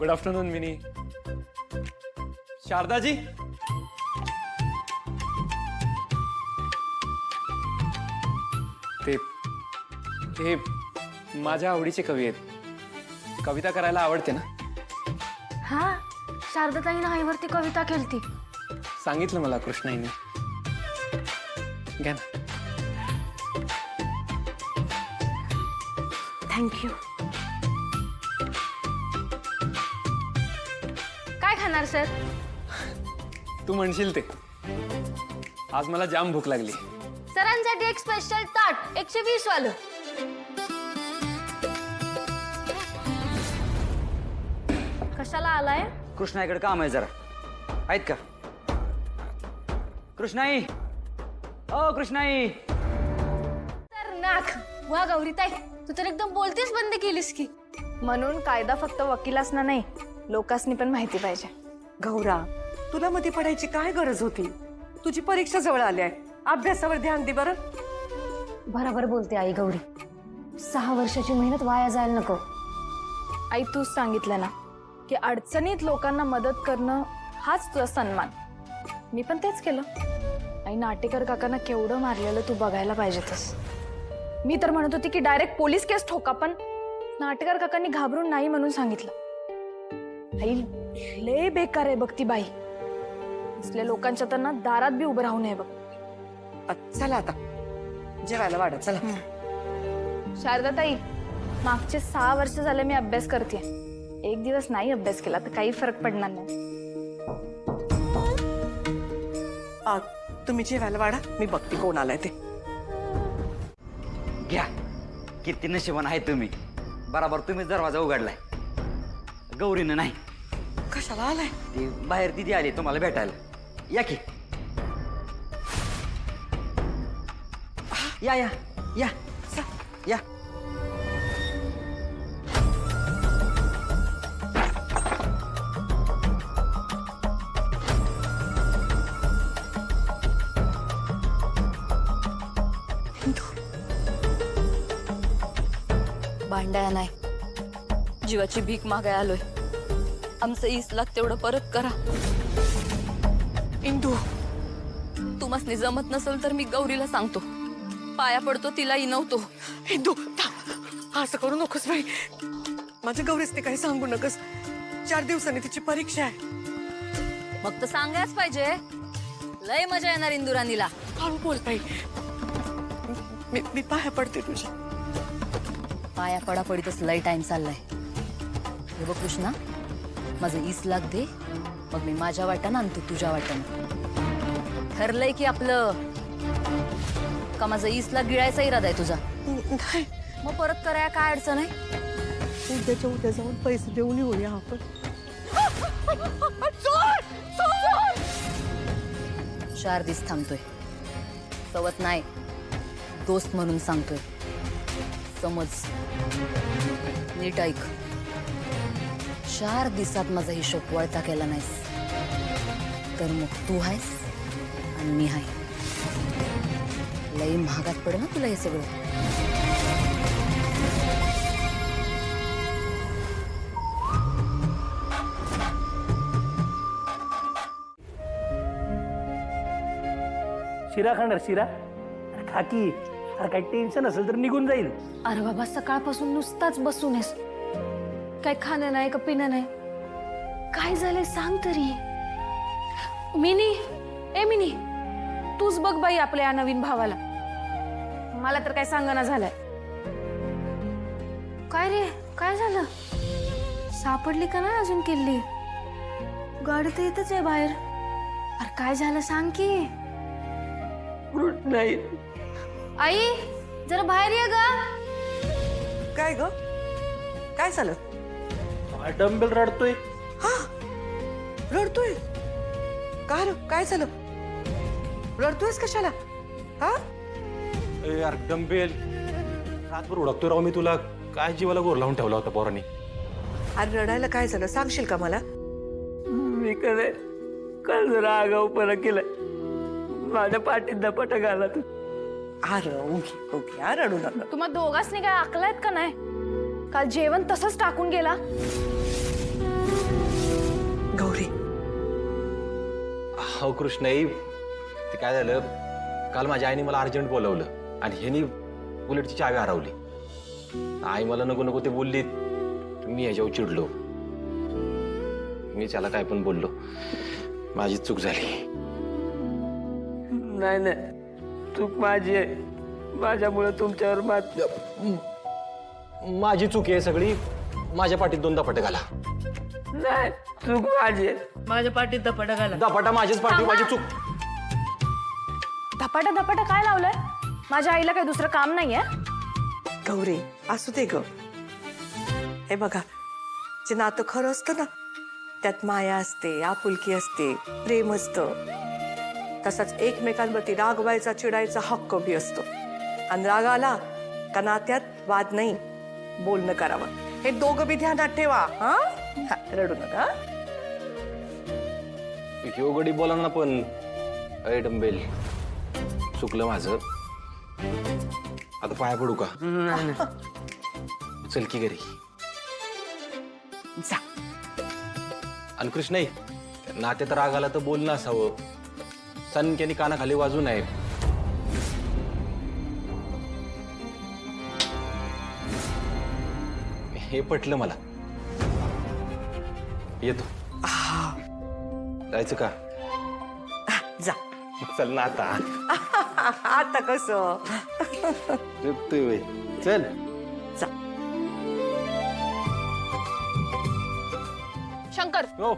Good afternoon Mini. Sharda ji, ते माझ्या आवडीचे कवी आहेत. कविता करायला आवडते ना. हा, शारदाताईनं आईवरती कविता केलती. सांगितलं मला कृष्णाईने. घ्या ना. थँक्यू. काय खाणार सर? तू म्हणशील ते. आज मला जाम भूक लागली. सरांसाठी एक स्पेशल ताट 120 वालं. कशाला आलाय? कृष्णाईकडे काम आहे जरा. आहेत का कृष्णाई? ओ कृष्णाई. तर नाक वा गौरीताई, तू तर एकदम बोलतेच बंद केलीस की. म्हणून कायदा फक्त वकिलासना नाही, लोकांसनी पण माहिती पाहिजे. गौरा, तुला मध्ये पडायची काय गरज होती? तुझी परीक्षा जवळ आली आहे. अभ्यासावर ध्यान दे बरं. बरोबर बोलते आई गौरी. 6 वर्षाची मेहनत वाया जायला नको. आई, तूच सांगितलं ना की अडचणीत लोकांना मदत करणं हाच तुझा सन्मान. मी पण तेच केलं. आई, नाटेकर काकांना केवढं मारलेलं तू बघायला पाहिजेतस. मी तर म्हणत होती की डायरेक्ट पोलीस केस ठोका, पण नाटेकर काकांनी घाबरून नाही म्हणून सांगितलं. आई, लय बेकार आहे बघ ती बाई. असल्या लोकांच्या त्यांना दारात बी उभं राहू नये बघ. चला आता जेवायला वाढा. चला. शारदाताई, मागचे 6 वर्ष झाले मी अभ्यास करते. एक दिवस नाही अभ्यास केला तर काही फरक पडणार नाही. तुम्ही जेवायला वाढा, मी बघते कोण आलाय ते. घ्या. किती नशिबान आहे तुम्ही. बराबर तुम्ही दरवाजा उघडलाय. गौरीनं नाही. कशाला आलाय? ती बाहेर दिदी आली तुम्हाला भेटायला. या की. या या या या. भांडाया नाही, जीवाची भीक मागाय आलोय. आमचं 20 लाख तेवढं परत करा. इंदू, तुम्हासनी जमत नसेल तर मी गौरीला सांगतो. पाया पडतो, तिला इनवतो. इंदू असं करू नकोस बाई. माझ्या गौरीसने काही सांगू नकोस. 4 दिवसांनी तिची परीक्षा आहे. मग तर सांगायच पाहिजे. लय मजा येणार इंदुराणीला. हळू बोल बाई. मी पाया पडते तुझ्या. पाया पडापडीतच लय टाइम चाललाय. हे बघ कृष्णा, माझं 20 लाख दे, मग मी माझ्या वाट्यानं आणि तू तुझ्या वाट्यानं. ठरलंय की आपलं का माझं 20 लाख गिळायचा इरादा आहे तुझा? नाही, मग परत कराया काय अडचण आहे? उद्याच्या उद्या जाऊन पैसे देऊन येऊया आपण. 4 दिवस थांबतोय. सवत नाही, दोस्त म्हणून सांगतोय. समज, नीट ऐक. 4 दिवसात माझा हिशोब वळता केला नाहीस तर मग तू आहेस आणि मी आहे. लई महागात पड ना तुला हे सगळं. शिरा खाणार शिरा? अरे खाकी. अरे काही टेन्शन असेल तर निघून जाईल. अरे बाबा, सकाळपासून नुसताच बसून आहेस. काय खाणं नाही का पिणं नाही. काय झालंय सांग तरी. मिनी, ए मिनी, तूच बघ बाई आपल्या या नवीन भावाला. मला तर काय सांगना झालंय. काय रे, काय झालं? सापडली का नाही अजून किल्ली? गाडी तर इथंच आहे बाहेर. अरे काय झालं सांग की. नाही. आई, जरा बाहेर ये ग. काय ग? काय झालं? डंबेल रडतोय. रडतोय का? काय झालं? रडतोयस कशाला? हा? यार डंबेल रातभर उडकतोय राव मी. तुला काय जीवाला गोर लावून ठेवला होता पोरांनी. अरे रडायला काय झालं सांगशील का मला? मी काल जरा आगाऊपणा केलाय. माझ्या पाठीत दपटा घाला तू. अरे ओके ओके, रडू नका. तुम्हा दोघांनी काय अकलायत का नाही? काल जेवण तसंच टाकून गेला. अहो कृष्णाई, ते काय झालं, काल माझ्या आईने मला अर्जंट बोलवलं आणि ह्यानी बुलेटची चावी हरवली. आई मला नको नको ते बोलली, मी ह्याच्यावर चिडलो. मी त्याला काय पण बोललो, माझी चूक झाली. नाही नाही, चूक माझी आहे. माझ्यामुळे तुमच्यावर मात. माझी चूक आहे सगळी. माझ्या पाठीत 2 दपाटे घाला. नाही, चूक माझी आहे. माझ्या पाठीत दपाटा घाला. दपाटा माझीच पाठी, माझी चूक. धपाटा धपाटा काय लावलंय? माझ्या आईला काही दुसरं काम नाहीये? गौरी असू दे ग. हे बघा, जे नातं खरं असतं ना, त्यात माया असते, आपुलकी असते, प्रेम असतं. तसाच एकमेकांवरती रागवायचा चिडायचा हक्क बी असतो. आणि राग आला का नात्यात वाद नाही, बोलणं करावं. हे दोघं बी ध्यानात ठेवा. हा, रडू नका. ह्यो गडी बोला ना पण. अय डंबेल, चुकलं माझं. आता पाया पडू का? चल की घरी. जा. आणि कृष्णाई, नात्यात राग आला तर बोलणं असावं. सनक्यानी कानाखाली वाजू नये. हे पटलं मला. येतो. जायचं का? जा. चल ना आता. आता कसं? चुकतोय होय. चल. शंकर, हो.